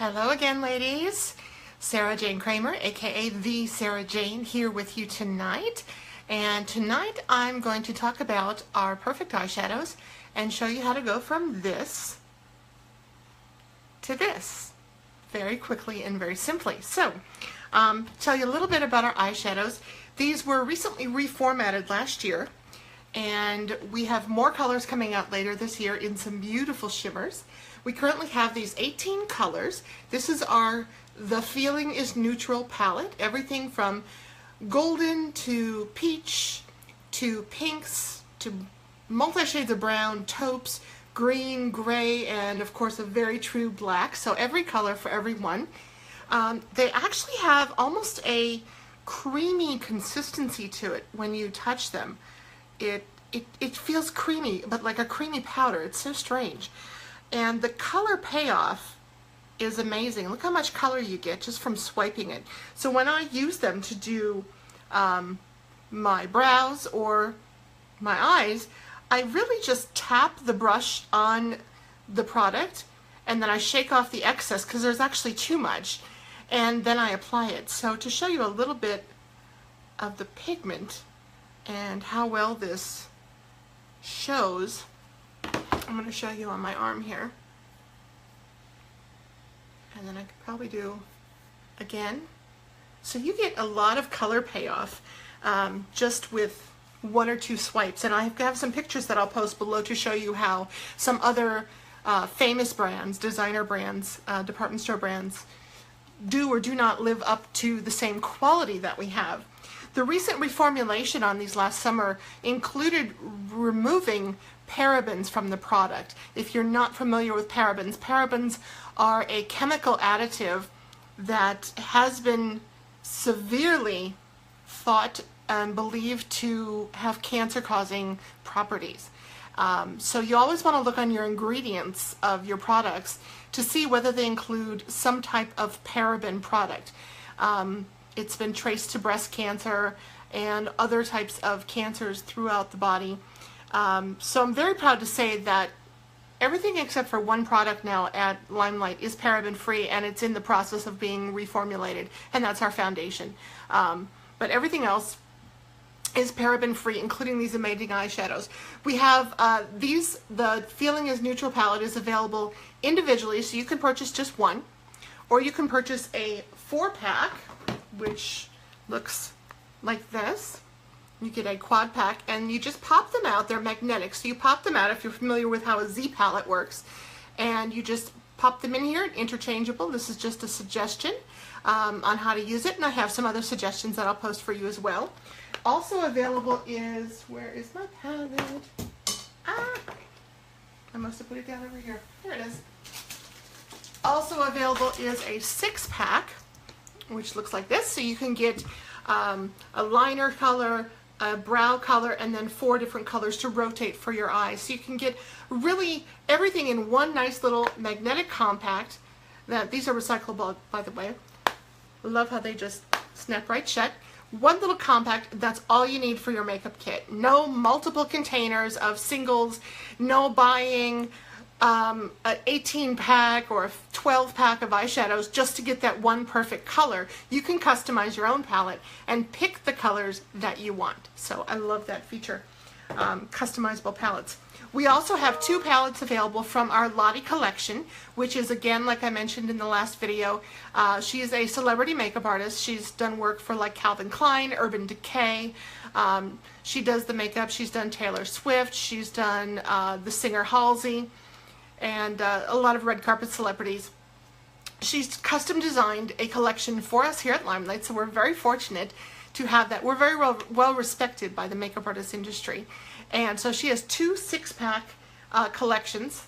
Hello again, ladies. Sarah Jane Kramer, aka The Sarah Jane, here with you tonight. And tonight I'm going to talk about our perfect eyeshadows and show you how to go from this to this very quickly and very simply. So, tell you a little bit about our eyeshadows. These were recently reformatted last year, and we have more colors coming out later this year in some beautiful shimmers. We currently have these 18 colors. This is our The Feeling is Neutral palette. Everything from golden to peach to pinks to multi-shades of brown, taupes, green, gray, and of course a very true black. So every color for every one. They actually have almost a creamy consistency to it when you touch them. It feels creamy, but like a creamy powder. It's so strange. And the color payoff is amazing. Look how much color you get just from swiping it. So when I use them to do my brows or my eyes, I really just tap the brush on the product and then I shake off the excess because there's actually too much, and then I apply it. So to show you a little bit of the pigment and how well this shows, I'm going to show you on my arm here, and then I could probably do again. So you get a lot of color payoff just with one or two swipes, and I have some pictures that I'll post below to show you how some other famous brands, designer brands, department store brands do or do not live up to the same quality that we have. The recent reformulation on these last summer included removing parabens from the product. If you're not familiar with parabens, parabens are a chemical additive that has been severely thought and believed to have cancer-causing properties. So you always want to look on your ingredients of your products to see whether they include some type of paraben product. It's been traced to breast cancer and other types of cancers throughout the body. So I'm very proud to say that everything except for one product now at Limelight is paraben free, and it's in the process of being reformulated, and that's our foundation. But everything else is paraben free, including these amazing eyeshadows. We have the Feeling is Neutral palette is available individually, so you can purchase just one, or you can purchase a 4-pack, which looks like this. You get a quad pack and you just pop them out. They're magnetic, so you pop them out if you're familiar with how a Z palette works, and you just pop them in here, interchangeable. This is just a suggestion on how to use it, and I have some other suggestions that I'll post for you as well. Also available is, where is my palette? I must have put it down over here. There it is. Also available is a 6-pack, which looks like this. So you can get a liner color, a brow color, and then 4 different colors to rotate for your eyes. So you can get really everything in one nice little magnetic compact. These are recyclable, by the way. Love how they just snap right shut. One little compact, that's all you need for your makeup kit. No multiple containers of singles, no buying an 18-pack or a 12-pack of eyeshadows just to get that one perfect color. You can customize your own palette and pick the colors that you want. So I love that feature, customizable palettes. We also have 2 palettes available from our Lottie collection, which is, again, like I mentioned in the last video, she is a celebrity makeup artist. She's done work for like Calvin Klein, Urban Decay. She does the makeup. She's done Taylor Swift. She's done the singer Halsey, and a lot of red carpet celebrities. She's custom designed a collection for us here at Limelight, so we're very fortunate to have that. We're very well respected by the makeup artist industry. And so she has 2 6-pack collections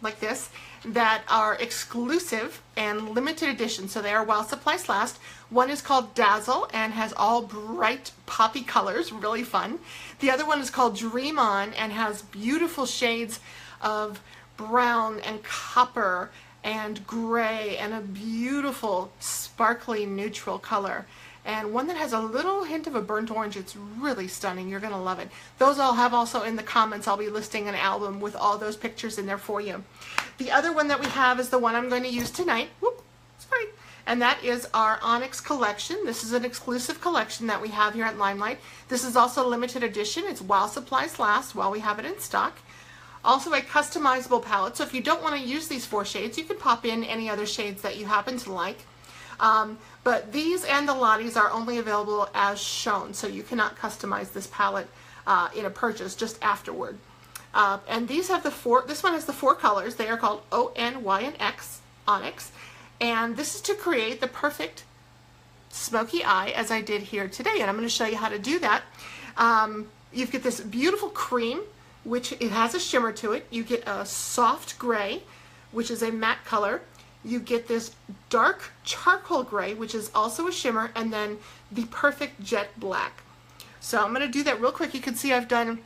like this that are exclusive and limited edition, so they are while supplies last. One is called Dazzle and has all bright poppy colors, really fun. The other one is called Dream On and has beautiful shades of brown and copper and gray and a beautiful sparkly neutral color. and one that has a little hint of a burnt orange. It's really stunning. You're going to love it. Those I'll have also in the comments. I'll be listing an album with all those pictures in there for you. The other one that we have is the one I'm going to use tonight. Whoop. Sorry. And that is our Onyx collection. This is an exclusive collection that we have here at Limelight. This is also a limited edition. It's while supplies last, while we have it in stock. Also a customizable palette. So if you don't want to use these 4 shades, you can pop in any other shades that you happen to like. But these and the Lotties are only available as shown. So you cannot customize this palette in a purchase, just afterward. And these have this one has the 4 colors. They are called O, N, Y, and X, Onyx. And this is to create the perfect smoky eye, as I did here today. And I'm going to show you how to do that. You get this beautiful cream, which it has a shimmer to it. You get a soft gray, which is a matte color. You get this dark charcoal gray, which is also a shimmer, and then the perfect jet black. So I'm going to do that real quick. You can see I've done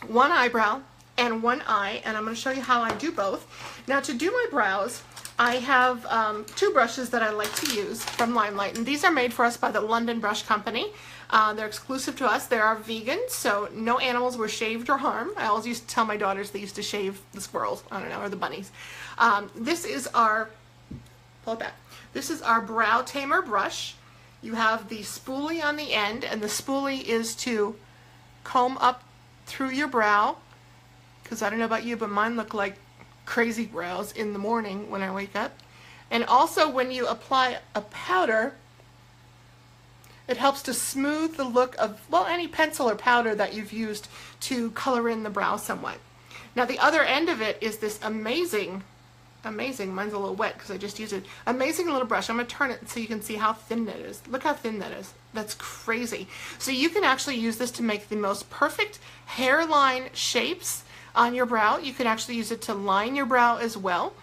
1 eyebrow and 1 eye, and I'm going to show you how I do both. Now, to do my brows, I have 2 brushes that I like to use from Limelight, and these are made for us by the London Brush Company. They're exclusive to us. They are vegan, so no animals were shaved or harmed. I always used to tell my daughters they used to shave the squirrels, I don't know, or the bunnies. This is our, pull it back. This is our brow tamer brush. You have the spoolie on the end, and the spoolie is to comb up through your brow, because I don't know about you, but mine look like crazy brows in the morning when I wake up. And also when you apply a powder, it helps to smooth the look of, well, any pencil or powder that you've used to color in the brow somewhat. Now the other end of it is this amazing, mine's a little wet because I just used it, amazing little brush. I'm going to turn it so you can see how thin that is. Look how thin that is. That's crazy. So you can actually use this to make the most perfect hairline shapes on your brow. You can actually use it to line your brow as well.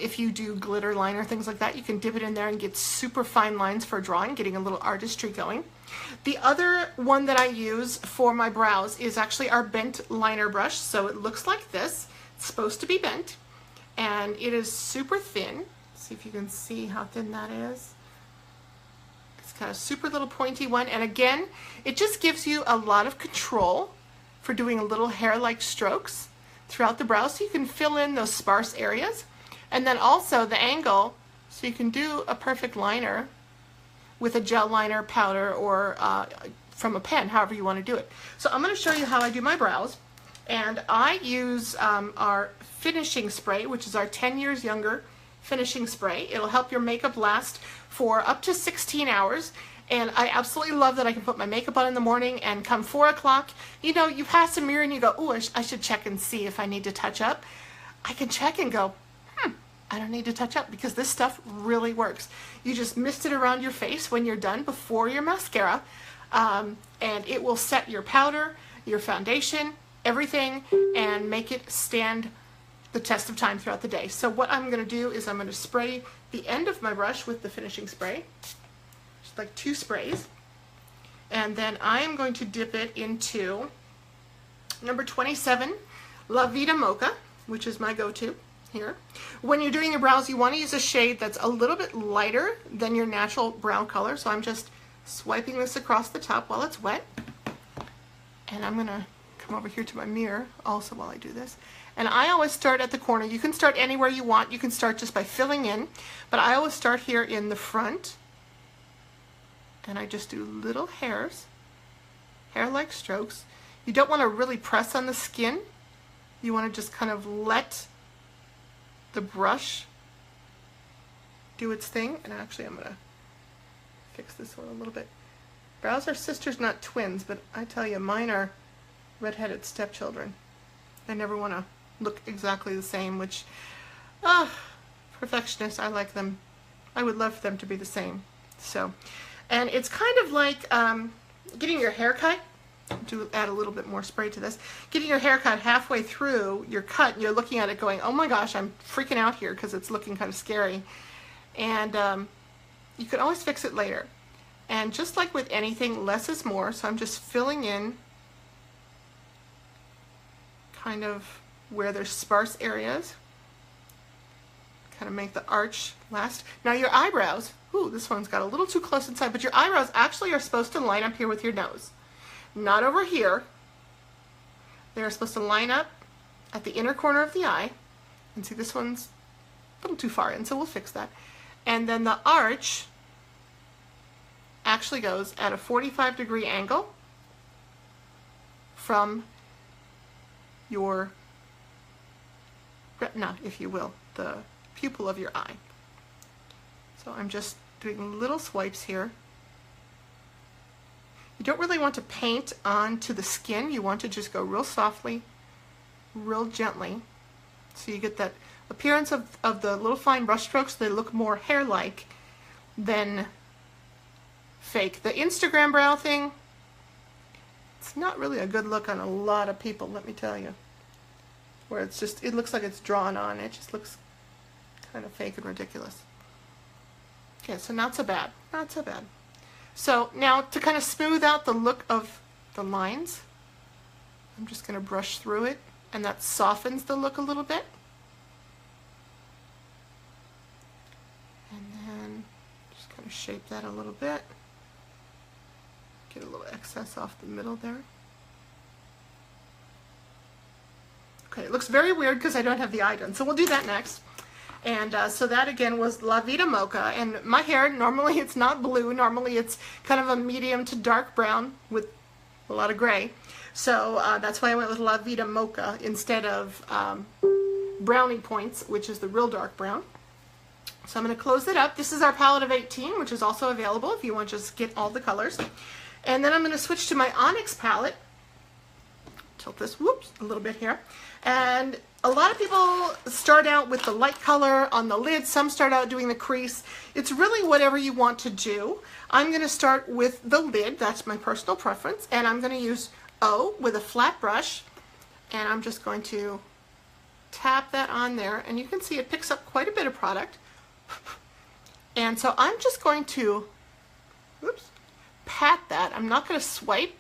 If you do glitter liner, things like that, you can dip it in there and get super fine lines for drawing, getting a little artistry going. The other one that I use for my brows is actually our bent liner brush. So it looks like this. It's supposed to be bent, and it is super thin. See if you can see how thin that is. It's got a super little pointy one, and again, it just gives you a lot of control for doing little hair-like strokes throughout the brow, so you can fill in those sparse areas. And then also the angle, so you can do a perfect liner with a gel liner, powder, or from a pen, however you want to do it. So I'm going to show you how I do my brows. And I use our finishing spray, which is our 10 years younger finishing spray. It'll help your makeup last for up to 16 hours. And I absolutely love that I can put my makeup on in the morning, and come 4 o'clock, you know, you pass a mirror and you go, oh, I should check and see if I need to touch up. I can check and go, I don't need to touch up, because this stuff really works. You just mist it around your face when you're done before your mascara, and it will set your powder, your foundation, everything, and make it stand the test of time throughout the day. So what I'm going to do is I'm going to spray the end of my brush with the finishing spray, just like 2 sprays, and then I am going to dip it into number 27, La Vida Mocha, which is my go-to here. When you're doing your brows, you want to use a shade that's a little bit lighter than your natural brown color. So I'm just swiping this across the top while it's wet. And I'm going to come over here to my mirror also while I do this. And I always start at the corner. You can start anywhere you want. You can start just by filling in. But I always start here in the front. And I just do little hairs, hair-like strokes. You don't want to really press on the skin. You want to just kind of let the brush do its thing. And actually I'm going to fix this one a little bit. Brows are sisters, not twins, but I tell you, mine are red-headed stepchildren. I never want to look exactly the same, which, perfectionists, I like them. I would love for them to be the same. So, and it's kind of like getting your hair cut. To add a little bit more spray to this, getting your hair cut halfway through your cut, and you're looking at it going, oh my gosh, I'm freaking out here because it's looking kind of scary. And you can always fix it later. And just like with anything, less is more. So I'm just filling in kind of where there's sparse areas. Kind of make the arch last. Now your eyebrows, ooh, this one's got a little too close inside, but your eyebrows actually are supposed to line up here with your nose. Not over here. They're supposed to line up at the inner corner of the eye. And see, this one's a little too far in, so we'll fix that. and then the arch actually goes at a 45-degree angle from your retina, if you will, the pupil of your eye. So I'm just doing little swipes here. You don't really want to paint onto the skin. You want to just go real softly, real gently, so you get that appearance of the little fine brush strokes. They look more hair-like than fake. The Instagram brow thing, it's not really a good look on a lot of people, let me tell you. Where it's just, it looks like it's drawn on. It just looks kind of fake and ridiculous. Okay, so not so bad, not so bad. So now to kind of smooth out the look of the lines, I'm just going to brush through it, and that softens the look a little bit. And then just kind of shape that a little bit. Get a little excess off the middle there. Okay, it looks very weird because I don't have the eye done, so we'll do that next. And so that again was La Vida Mocha, and my hair, normally it's not blue, normally it's kind of a medium to dark brown with a lot of gray. So that's why I went with La Vida Mocha instead of Brownie Points, which is the real dark brown. So I'm going to close it up. This is our palette of 18, which is also available if you want to just get all the colors. And then I'm going to switch to my Onyx palette. Tilt this, whoops, a little bit here. And a lot of people start out with the light color on the lid. Some start out doing the crease. It's really whatever you want to do. I'm going to start with the lid. That's my personal preference. And I'm going to use O with a flat brush. And I'm just going to tap that on there. And you can see it picks up quite a bit of product. And so I'm just going to, oops, pat that. I'm not going to swipe,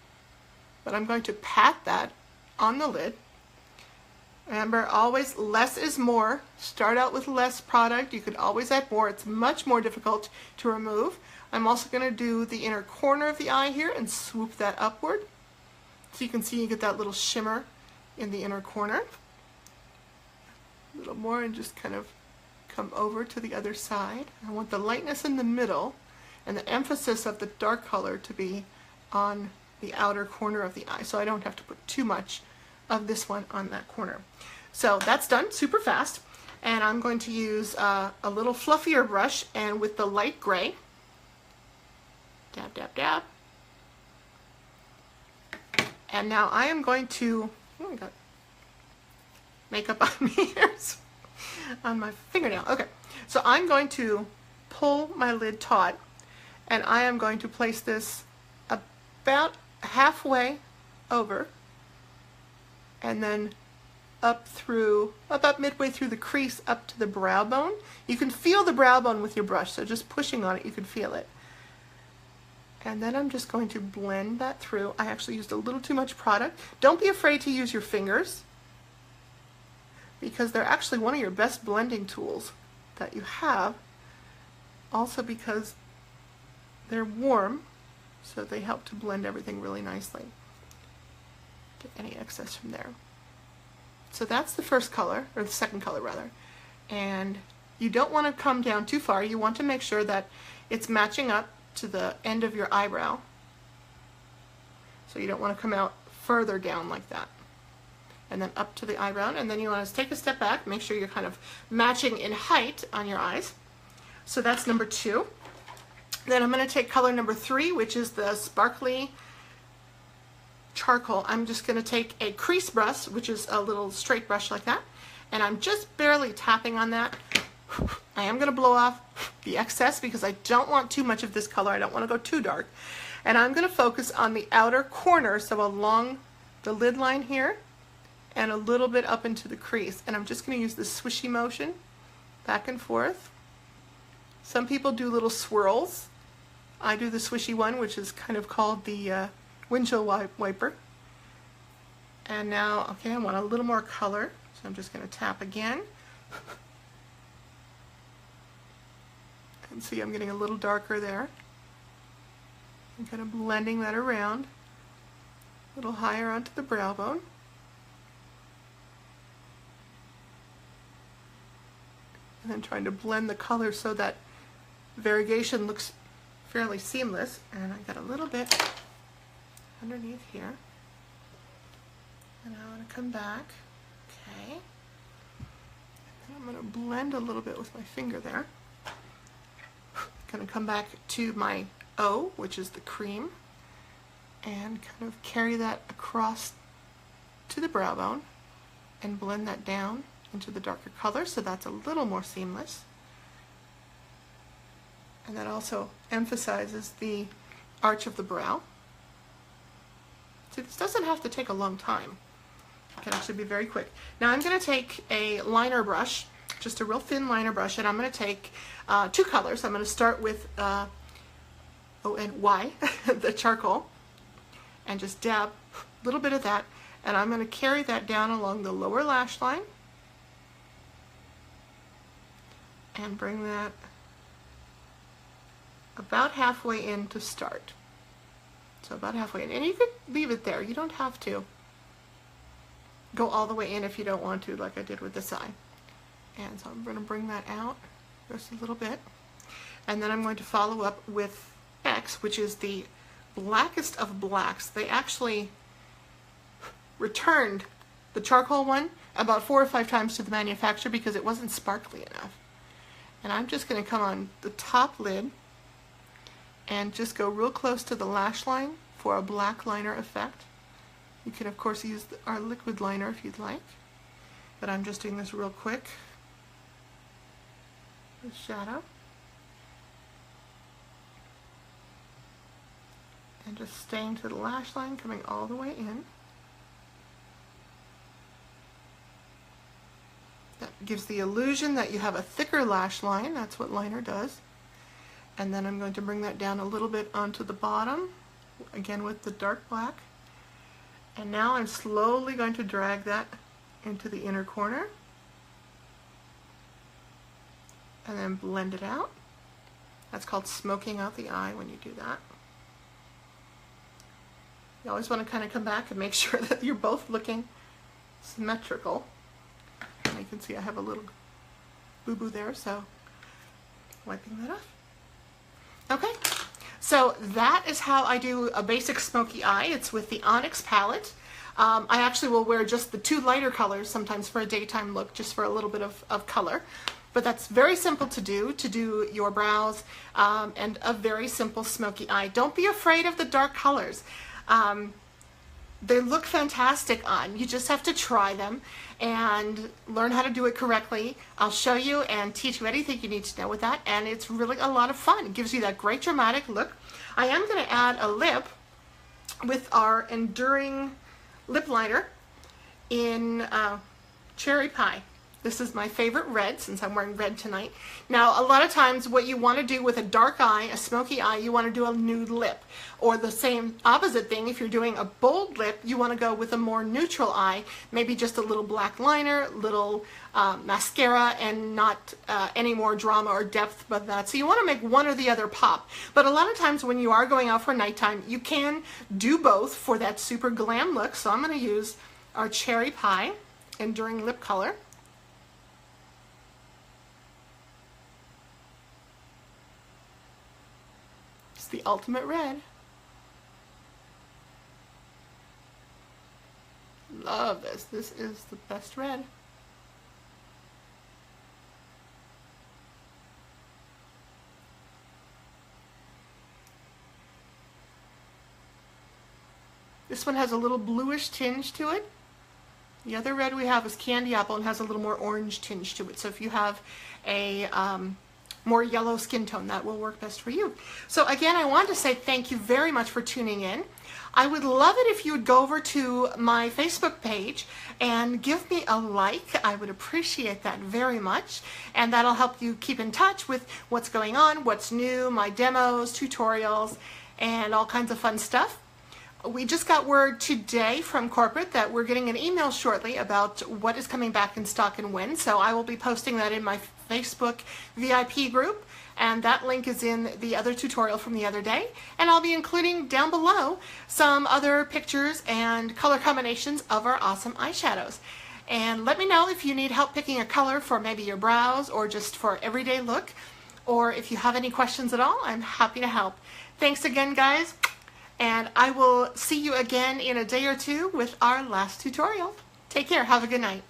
but I'm going to pat that on the lid. Remember, always less is more. Start out with less product. You could always add more. It's much more difficult to remove. I'm also going to do the inner corner of the eye here and swoop that upward. So you can see you get that little shimmer in the inner corner. A little more and just kind of come over to the other side. I want the lightness in the middle and the emphasis of the dark color to be on the outer corner of the eye, so I don't have to put too much of this one on that corner. So that's done super fast, and I'm going to use a little fluffier brush, and with the light gray, dab, dab, dab. And now I am going to, oh, I got makeup on me here, on my fingernail. Okay, so I'm going to pull my lid taut, and I am going to place this about halfway over, and then up through, about midway through the crease up to the brow bone. You can feel the brow bone with your brush, so just pushing on it, you can feel it. And then I'm just going to blend that through. I actually used a little too much product. Don't be afraid to use your fingers, because they're actually one of your best blending tools that you have. Also because they're warm, so they help to blend everything really nicely. Get any excess from there. So that's the first color, or the second color rather. And you don't want to come down too far. You want to make sure that it's matching up to the end of your eyebrow. So you don't want to come out further down like that. And then up to the eyebrow, and then you want to take a step back, make sure you're kind of matching in height on your eyes. So that's number 2. Then I'm going to take color number 3, which is the sparkly charcoal. I'm just going to take a crease brush, which is a little straight brush like that, and I'm just barely tapping on that. I am going to blow off the excess because I don't want too much of this color. I don't want to go too dark. And I'm going to focus on the outer corner, so along the lid line here, and a little bit up into the crease. And I'm just going to use the swishy motion back and forth. Some people do little swirls. I do the swishy one, which is kind of called the windshield wiper. And now, okay, I want a little more color, so I'm just going to tap again. And see, I'm getting a little darker there. I'm kind of blending that around, a little higher onto the brow bone. And then trying to blend the color so that variegation looks fairly seamless. And I got a little bit underneath here. And I want to come back. Okay. And I'm going to blend a little bit with my finger there. Going to come back to my O, which is the cream, and kind of carry that across to the brow bone and blend that down into the darker color, so that's a little more seamless. And that also emphasizes the arch of the brow. So this doesn't have to take a long time. It can actually be very quick. Now I'm going to take a liner brush, just a real thin liner brush, and I'm going to take two colors. I'm going to start with O and Y, the charcoal, and just dab a little bit of that, and I'm going to carry that down along the lower lash line and bring that about halfway in to start. So about halfway in, and you could leave it there. You don't have to go all the way in if you don't want to, like I did with this eye. And so I'm going to bring that out just a little bit, and then I'm going to follow up with X, which is the blackest of blacks. They actually returned the charcoal one about 4 or 5 times to the manufacturer because it wasn't sparkly enough. And I'm just going to come on the top lid and just go real close to the lash line for a black liner effect. You can of course use our liquid liner if you'd like, but I'm just doing this real quick with shadow. And just staying to the lash line, coming all the way in. That gives the illusion that you have a thicker lash line. That's what liner does. And then I'm going to bring that down a little bit onto the bottom, again with the dark black. And now I'm slowly going to drag that into the inner corner. And then blend it out. That's called smoking out the eye when you do that. You always want to kind of come back and make sure that you're both looking symmetrical. And you can see I have a little boo-boo there, so wiping that off. Okay, so that is how I do a basic smoky eye. It's with the Onyx palette. I actually will wear just the 2 lighter colors sometimes for a daytime look, just for a little bit of color. But that's very simple to do your brows, and a very simple smoky eye. Don't be afraid of the dark colors. They look fantastic on. You just have to try them and learn how to do it correctly. I'll show you and teach you anything you need to know with that, and it's really a lot of fun. It gives you that great dramatic look. I am going to add a lip with our Enduring lip liner in Cherry Pie. This is my favorite red, since I'm wearing red tonight. Now, a lot of times what you want to do with a dark eye, a smoky eye, you want to do a nude lip. Or the same opposite thing, if you're doing a bold lip, you want to go with a more neutral eye, maybe just a little black liner, little mascara, and not any more drama or depth but that. So you want to make one or the other pop. But a lot of times when you are going out for nighttime, you can do both for that super glam look. So I'm going to use our Cherry Pie Enduring lip color. The ultimate red. Love this. This is the best red. This one has a little bluish tinge to it. The other red we have is candy apple and has a little more orange tinge to it. So if you have a more yellow skin tone, that will work best for you. So again, I want to say thank you very much for tuning in. I would love it if you would go over to my Facebook page and give me a like. I would appreciate that very much, and that'll help you keep in touch with what's going on, what's new, my demos, tutorials, and all kinds of fun stuff. We just got word today from corporate that we're getting an email shortly about what is coming back in stock and when, so I will be posting that in my Facebook VIP group, and that link is in the other tutorial from the other day, and I'll be including down below some other pictures and color combinations of our awesome eyeshadows. And let me know if you need help picking a color for maybe your brows or just for everyday look. or if you have any questions at all, I'm happy to help. Thanks again, guys, and I will see you again in a day or two with our last tutorial. Take care. Have a good night.